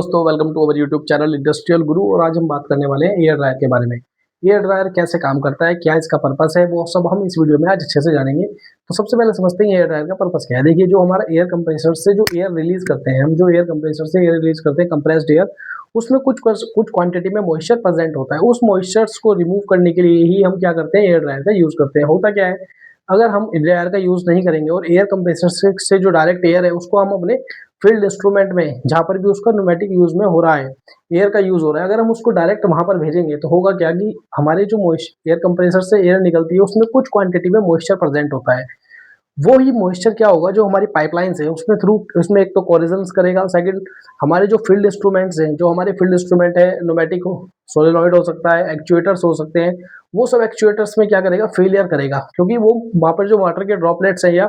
दोस्तों welcome to our YouTube channel industrial Guru. और आज हम बात करने वाले हैं एयर ड्रायर के बारे में। एयर ड्रायर कैसे काम करता है, क्या इसका पर्पस है, वो सब हम इस वीडियो में आज अच्छे से जानेंगे। तो सबसे पहले समझते हैं एयर ड्रायर का पर्पस क्या है। देखिए, जो हमारा एयर कंप्रेसर से जो एयर रिलीज करते हैं, हम जो एयर कंप्रेसर से एयर रिलीज करते हैं कंप्रेस्ड एयर, उसमें कुछ क्वांटिटी में मॉइस्चर प्रेजेंट होता है। उस मॉइस्चर्स को रिमूव करने के लिए ही हम क्या करते हैं, एयर ड्रायर का यूज करते हैं। होता क्या है, अगर हम एयर ड्रायर का यूज नहीं करेंगे और एयर कंप्रेसर से जो डायरेक्ट एयर है उसको हम अपने फील्ड इंस्ट्रूमेंट में, जहाँ पर भी उसका न्यूमेटिक यूज में हो रहा है, एयर का यूज हो रहा है, अगर हम उसको डायरेक्ट वहां पर भेजेंगे तो होगा क्या कि हमारे जो एयर कंप्रेसर से एयर निकलती है उसमें कुछ क्वांटिटी में मॉइस्चर प्रेजेंट होता है। वो ही मॉइस्चर क्या होगा, जो हमारी पाइपलाइंस है उसमें थ्रू, उसमें एक तो कोलिजन्स करेगा, सेकंड हमारे जो फील्ड इंस्ट्रूमेंट्स हैं, जो हमारे फील्ड इंस्ट्रूमेंट है, न्यूमेटिक हो, सोलेनॉइड हो सकता है, एक्चुएटर्स हो सकते हैं, वो सब एक्चुएटर्स में क्या करेगा, फेलियर करेगा। क्योंकि वो वहाँ पर जो वाटर के ड्रॉपलेट्स है या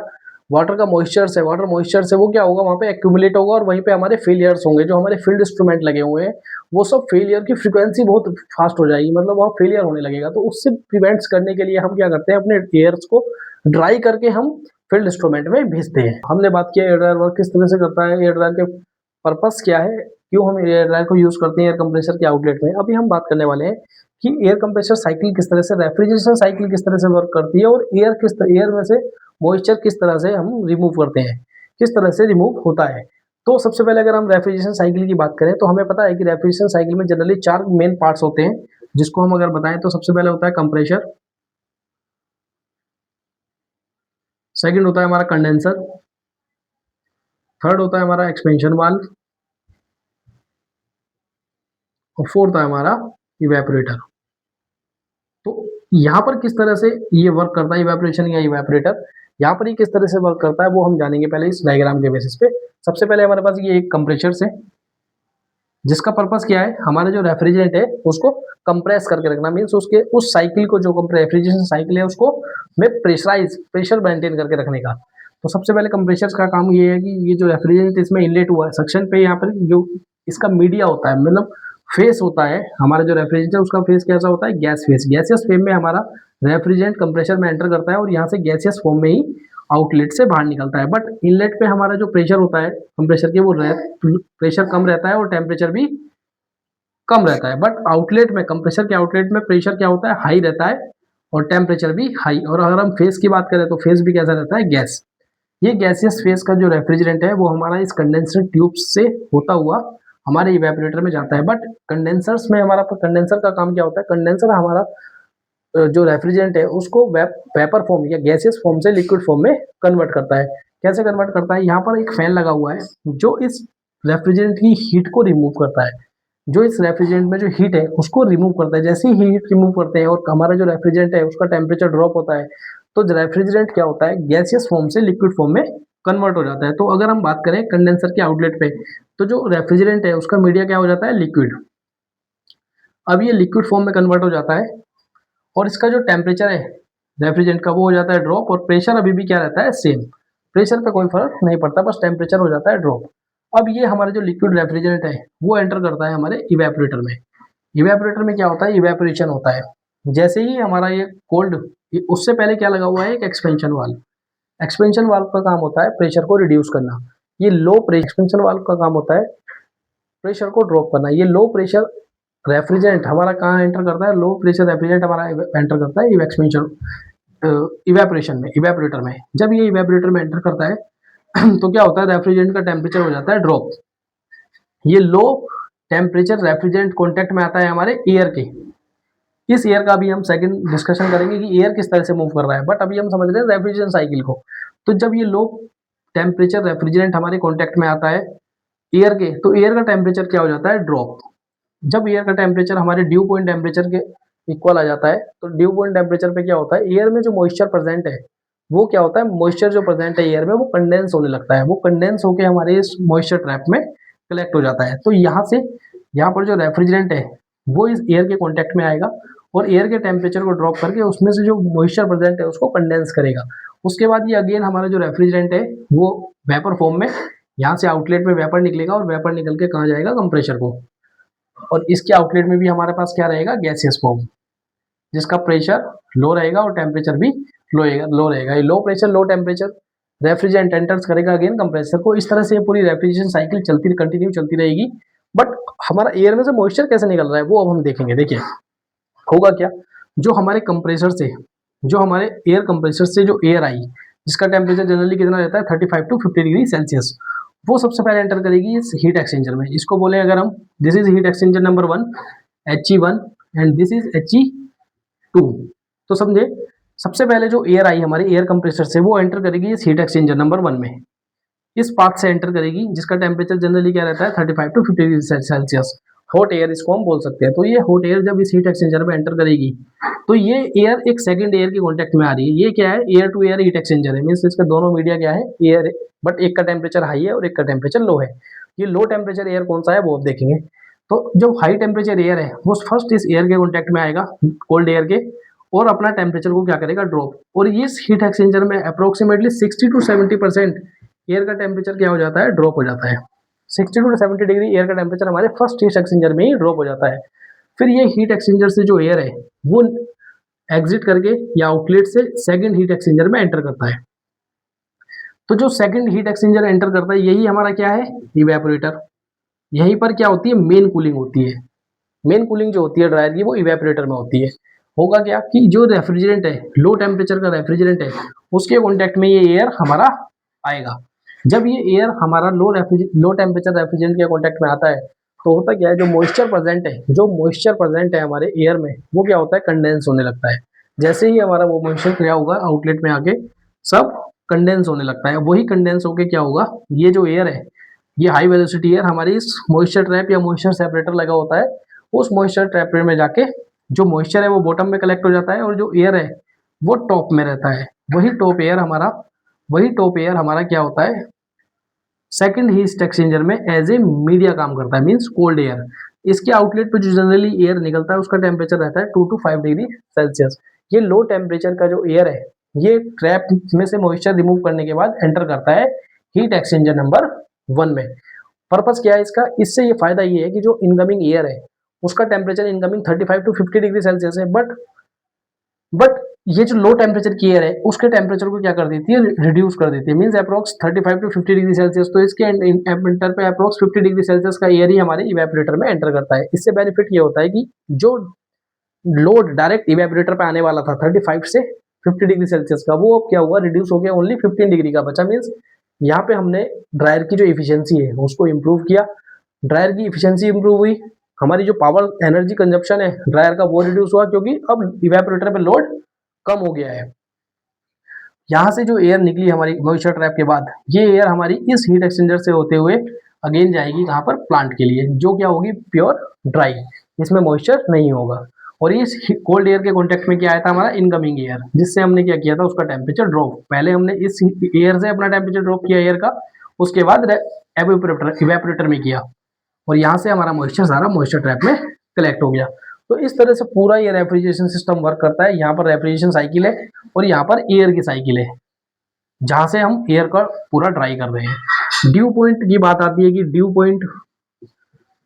वाटर का मॉइस्चर्स है, वाटर मॉइस्चर है, वो क्या होगा, वहाँ पे एक्यूमुलेट होगा और वहीं पे हमारे फेलियर्स होंगे। जो हमारे फील्ड इंस्ट्रूमेंट लगे हुए हैं वो सब फेलियर की फ्रीक्वेंसी बहुत फास्ट हो जाएगी, मतलब वहाँ फेलियर होने लगेगा। तो उससे प्रिवेंट्स करने के लिए हम क्या करते हैं, अपने एयर्स को ड्राई करके हम फील्ड इंस्ट्रूमेंट में भेजते हैं। हमने बात किया एयर ड्रायर वर्क किस तरह से करता है, एयर ड्रायर के पर्पस क्या है, क्यों हम एयर ड्रायर को यूज करते हैं एयर कंप्रेसर के आउटलेट में। अभी हम बात करने वाले हैं कि एयर कंप्रेसर साइकिल किस तरह से, रेफ्रिजरेशन साइकिल किस तरह से वर्क करती है, और एयर में से मॉइस्चर किस तरह से हम रिमूव करते हैं, किस तरह से रिमूव होता है। तो सबसे पहले अगर हम रेफ्रिजरेशन साइकिल की बात करें तो हमें पता है कि रेफ्रिजरेशन साइकिल में जनरली 4 मेन पार्ट्स होते हैं, जिसको हम अगर बताएं तो सबसे पहले होता है कंप्रेसर, सेकंड होता है हमारा कंडेंसर, थर्ड होता है हमारा एक्सपेंशन वाल्व, और फोर्थ है हमारा इवेपोरेटर। तो यहाँ पर किस तरह से ये वर्क करता है इवेपोरेशन या इवेपोरेटर, यहाँ पर ये किस तरह से वर्क करता है वो हम जानेंगे पहले इस डायग्राम के बेसिस पे। सबसे पहले हमारे पास ये एक कंप्रेसर है, जिसका पर्पस क्या है, हमारा जो रेफ्रिजरेंट है उसको कंप्रेस करके रखना, मीन्स उसके उस साइकिल को, जो रेफ्रिजरेशन साइकिल है उसको में प्रेशर मेंटेन करके रखने का। तो सबसे पहले कंप्रेसर का काम ये है कि ये जो रेफ्रिजरेंट इसमें इनलेट हुआ है सक्शन पे, यहाँ पर जो इसका मीडिया होता है, मतलब फेस होता है, हमारा जो रेफ्रिजरेंट है उसका फेस कैसा होता है, गैस फेस। गैसियस फेस में हमारा रेफ्रिजरेंट कंप्रेसर में एंटर करता है और यहाँ से गैसियस फॉर्म में ही आउटलेट से बाहर निकलता है। बट इनलेट पे हमारा जो प्रेशर होता है कंप्रेसर के, वो प्रेशर कम रहता है और टेम्परेचर भी कम रहता है। बट आउटलेट में, कंप्रेसर के आउटलेट में प्रेशर क्या होता है, हाई रहता है और टेम्परेचर भी हाई। और अगर हम फेस की बात करें तो फेस भी कैसा रहता है, गैस। ये गैसियस फेस का जो रेफ्रिजरेंट है वो हमारा इस कंडेंसर ट्यूब से होता हुआ हमारे इवेपोरेटर में जाता है। बट कंडेंसर्स में हमारा, कंडेंसर का काम क्या होता है, कंडेंसर हमारा जो रेफ्रिजरेंट है उसको वेपर फॉर्म या गैसियस फॉर्म से लिक्विड फॉर्म में कन्वर्ट करता है। कैसे कन्वर्ट करता है, यहाँ पर एक फैन लगा हुआ है जो इस रेफ्रिजरेंट की हीट को रिमूव करता है। जो इस रेफ्रिजरेंट में जो हीट है उसको रिमूव करता है। जैसे ही हीट रिमूव करते हैं और हमारा जो रेफ्रिजरेंट है उसका टेम्परेचर ड्रॉप होता है, तो रेफ्रिजरेंट क्या होता है, गैसियस फॉर्म से लिक्विड फॉर्म में कन्वर्ट हो जाता है। तो अगर हम बात करें कंडेंसर के आउटलेट पे, तो जो रेफ्रिजरेंट है उसका मीडिया क्या हो जाता है, लिक्विड। अब ये लिक्विड फॉर्म में कन्वर्ट हो जाता है और इसका जो टेम्परेचर है रेफ्रिजरेंट का वो हो जाता है ड्रॉप, और प्रेशर अभी भी क्या रहता है, सेम। प्रेशर पे कोई फर्क नहीं पड़ता, बस टेम्परेचर हो जाता है ड्रॉप। अब ये हमारा जो लिक्विड रेफ्रिजरेंट है वो एंटर करता है हमारे इवेपोरेटर में। इवेपोरेटर में क्या होता है, इवेपोरेशन होता है। जैसे ही हमारा ये कोल्ड, उससे पहले क्या लगा हुआ है, एक एक्सपेंशन वाल्व। एक्सपेंशन वाल्व का काम होता है प्रेशर को रिड्यूस करना। ये लो प्रेशर एक्सपेंशन वाल्व का काम होता है प्रेशर को ड्रॉप करना। ये लो प्रेशर रेफ्रिजरेंट हमारा कहाँ एंटर करता है, लो प्रेशर रेफ्रिजरेंट हमारा एंटर करता है एक्सपेंशन इवेपोरेशन में, इवेपोरेटर में। जब ये इवेपोरेटर में एंटर करता है तो क्या होता है, रेफ्रिजरेंट का टेम्परेचर हो जाता है ड्रॉप। ये लो टेम्परेचर रेफ्रिजरेंट कॉन्टेक्ट में आता है हमारे एयर के। इस एयर का भी हम सेकंड डिस्कशन करेंगे कि एयर किस तरह से मूव कर रहा है, बट अभी हम समझ रहे हैं रेफ्रिजरेशन साइकिल को। तो जब ये लो टेम्परेचर रेफ्रिजरेंट हमारे कॉन्टेक्ट में आता है एयर के, तो एयर का टेम्परेचर क्या हो जाता है, ड्रॉप। जब एयर का टेम्परेचर हमारे ड्यू पॉइंट टेम्परेचर के इक्वल आ जाता है, तो ड्यू पॉइंट टेम्परेचर पे क्या होता है, एयर में जो मॉइस्चर प्रेजेंट है वो क्या होता है, मॉइस्चर जो प्रेजेंट है एयर में वो कंडेंस होने लगता है। वो कंडेंस होकर हमारे इस मॉइस्चर ट्रैप में कलेक्ट हो जाता है। तो यहाँ से, यहाँ पर जो रेफ्रिजरेंट है वो इस एयर के कॉन्टेक्ट में आएगा और एयर के टेम्परेचर को ड्रॉप करके उसमें से जो मॉइस्चर प्रेजेंट है उसको कंडेंस करेगा। उसके बाद ये अगेन हमारा जो रेफ्रिजरेंट है वो वेपर फॉर्म में, यहाँ से आउटलेट में वेपर निकलेगा और वेपर निकल के कहाँ जाएगा, कंप्रेसर को। और इसके आउटलेट में भी हमारे पास क्या रहेगा, गैसियस फॉर्म, जिसका प्रेशर लो रहेगा और टेम्परेचर भी लो रहेगा। ये low pressure low temperature refrigerant enters करेगा अगेन कंप्रेसर को। इस तरह से ये पूरी रेफ्रिजरेशन साइकिल चलती कंटिन्यू चलती रहेगी बट हमारा एयर में से मॉइस्चर कैसे निकल रहा है वो अब हम देखेंगे। देखिए होगा क्या, जो हमारे कंप्रेसर से, जो हमारे एयर कंप्रेसर से जो एयर आई, जिसका टेम्परेचर जनरली कितना रहता है 35 टू 50 डिग्री सेल्सियस, वो सबसे पहले एंटर करेगी इस हीट एक्सचेंजर में। इसको बोले अगर हम, this is heat exchanger number 1 He1 and this is He2। तो समझे, सबसे पहले जो एयर आई हमारे एयर कंप्रेसर से वो एंटर करेगी इस हीट एक्सचेंजर नंबर 1 में, इस पाथ से एंटर करेगी जिसका टेम्परेचर जनरली क्या रहता है 35 to 50 degree Celsius. Hot air इसको हम बोल सकते हैं। तो ये हॉट एयर जब इस हीट एक्सचेंजर में एंटर करेगी तो ये एयर एक सेकंड एयर के कांटेक्ट में आ रही है। ये क्या है, air to air heat exchanger है, मींस इसका दोनों मीडिया क्या है, एयर है, बट एक का टेम्परेचर हाई है और एक का टेम्परेचर लो है। ये लो टेम्परेचर एयर कौन सा है वो आप देखेंगे। तो जो हाई टेम्परेचर एयर है वो फर्स्ट इस एयर के कॉन्टेक्ट में आएगा, कोल्ड एयर के, और अपना टेम्परेचर को क्या करेगा, ड्रॉप। और इस हीट एक्सचेंजर में अप्रोक्सीमेटली 60 टू 70% एयर का टेम्परेचर क्या हो जाता है, ड्रॉप हो जाता है। 60 टू 70 डिग्री एयर का टेम्परेचर हमारे फर्स्ट हीट एक्सचेंजर में ही ड्रॉप हो जाता है। फिर ये हीट एक्सचेंजर से जो एयर है वो एग्जिट करके या आउटलेट से सेकंड हीट एक्सचेंजर में एंटर करता है। तो जो सेकंड हीट एक्सचेंजर एंटर करता है यही हमारा क्या है, इवेपोरेटर। यहीं पर क्या होती है, मेन कूलिंग होती है। मेन कूलिंग जो होती है ड्रायर की वो इवेपोरेटर में होती है। होगा क्या कि जो रेफ्रिजरेंट है, लो टेम्परेचर का रेफ्रिजरेंट है, उसके कॉन्टेक्ट में ये एयर हमारा आएगा। जब ये एयर हमारा लो टेम्परेचर रेफ्रिजरेंट के कॉन्टेक्ट में आता है तो होता क्या है, जो मॉइस्चर प्रेजेंट है हमारे एयर में वो क्या होता है, कंडेंस होने लगता है। जैसे ही हमारा वो मॉइस्चर क्या होगा, आउटलेट में आके सब कंडेंस होने लगता है। वही कंडेंस होके क्या होगा, ये जो एयर है, ये हाई वेलोसिटी एयर हमारी इस मॉइस्चर ट्रैप या मॉइस्चर सेपरेटर लगा होता है, उस मॉइस्चर ट्रैपर में जाके जो मॉइस्चर है वो बॉटम में कलेक्ट हो जाता है और जो एयर है वो टॉप में रहता है। वही टॉप एयर हमारा क्या होता है, सेकंड हीट एक्सचेंजर में एज ए मीडिया काम करता है, मींस कोल्ड एयर। इसके आउटलेट पे जो जनरली एयर निकलता है उसका टेम्परेचर रहता है 2 टू 5 डिग्री सेल्सियस। ये लो टेम्परेचर का जो एयर है ये ट्रैप में से मॉइस्चर रिमूव करने के बाद एंटर करता है हीट एक्सचेंजर नंबर 1 में। पर्पस क्या है इसका, इससे ये फायदा ये है कि जो इनकमिंग एयर है उसका temperature incoming 35 to 50 degree Celsius है, बट ये जो लो टेम्परेचर की एयर है उसके टेम्परेचर को क्या कर देती है, रिड्यूस कर देती है, means approx 35 to 50 degree Celsius. तो इसके एंटर पे अप्रोक्स 50 डिग्री सेल्सियस का एयर ही हमारे इवेपोरेटर में एंटर करता है। इससे बेनिफिट ये होता है कि जो लोड डायरेक्ट इवेपोरेटर पे आने वाला था 35 से 50 डिग्री सेल्सियस का, वो अब क्या हुआ, रिड्यूस हो गया, ओनली 15 डिग्री का बचा। मींस यहाँ पे हमने ड्रायर की जो इफिशियंसी है उसको इम्प्रूव किया, ड्रायर की इफिशियंसी इम्प्रूव हुई, हमारी जो पावर एनर्जी कंजप्शन है ड्रायर का वो रिड्यूस हुआ, क्योंकि अब इवेपोरेटर पे लोड कम हो गया है। यहाँ से जो एयर निकली हमारी मॉइस्चर ट्रैप के बाद, ये एयर हमारी इस हीट एक्सचेंजर से होते हुए अगेन जाएगी कहाँ पर, प्लांट के लिए, जो क्या होगी, प्योर ड्राई, इसमें मॉइस्चर नहीं होगा। और इस कोल्ड एयर के कॉन्टेक्ट में क्या आया था, हमारा इनकमिंग एयर, जिससे हमने क्या किया था, उसका टेम्परेचर ड्रॉप। पहले हमने इस एयर से अपना टेम्परेचर ड्रॉप किया एयर का, उसके बाद इवेपोरेटर में किया, और यहाँ से हमारा मॉइस्चर सारा मॉइस्चर ट्रैप में कलेक्ट हो गया। तो इस तरह से पूरा ये रेफ्रिजरेशन सिस्टम वर्क करता है। यहाँ पर रेफ्रिजरेशन साइकिल है और यहाँ पर एयर की साइकिल है, जहाँ से हम एयर का पूरा ड्राई कर रहे हैं। ड्यू पॉइंट की बात आती है कि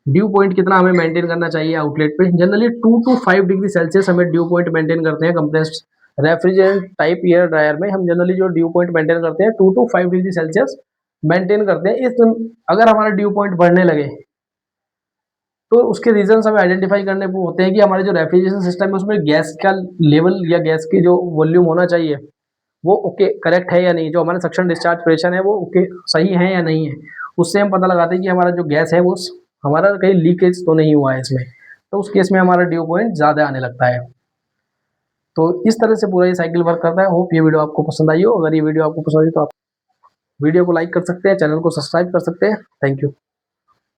ड्यू पॉइंट कितना हमें मेंटेन करना चाहिए आउटलेट पे। जनरली 2 टू 5 डिग्री सेल्सियस हमें ड्यू पॉइंट मेंटेन करते हैं। Compressed refrigerant type air dryer में हम जनरली जो ड्यू पॉइंट मेंटेन करते हैं 2 टू 5 डिग्री सेल्सियस मेंटेन करते हैं। इस अगर हमारा ड्यू पॉइंट बढ़ने लगे तो उसके रीजन हमें आइडेंटिफाई करने वो होते हैं कि हमारे जो रेफ्रिजरेशन सिस्टम है उसमें गैस का लेवल या गैस की जो वॉल्यूम होना चाहिए वो ओके करेक्ट है या नहीं, जो हमारा सक्शन डिस्चार्ज प्रेशर है वो ओके सही है या नहीं है। उससे हम पता लगाते हैं कि हमारा जो गैस है वो हमारा कहीं लीकेज तो नहीं हुआ है इसमें, तो उस केस में हमारा ड्यू पॉइंट ज़्यादा आने लगता है। तो इस तरह से पूरा ये साइकिल वर्क करता है। होप ये वीडियो आपको पसंद आई हो। अगर ये वीडियो आपको पसंद आई तो आप वीडियो को लाइक कर सकते हैं, चैनल को सब्सक्राइब कर सकते हैं। Thank you.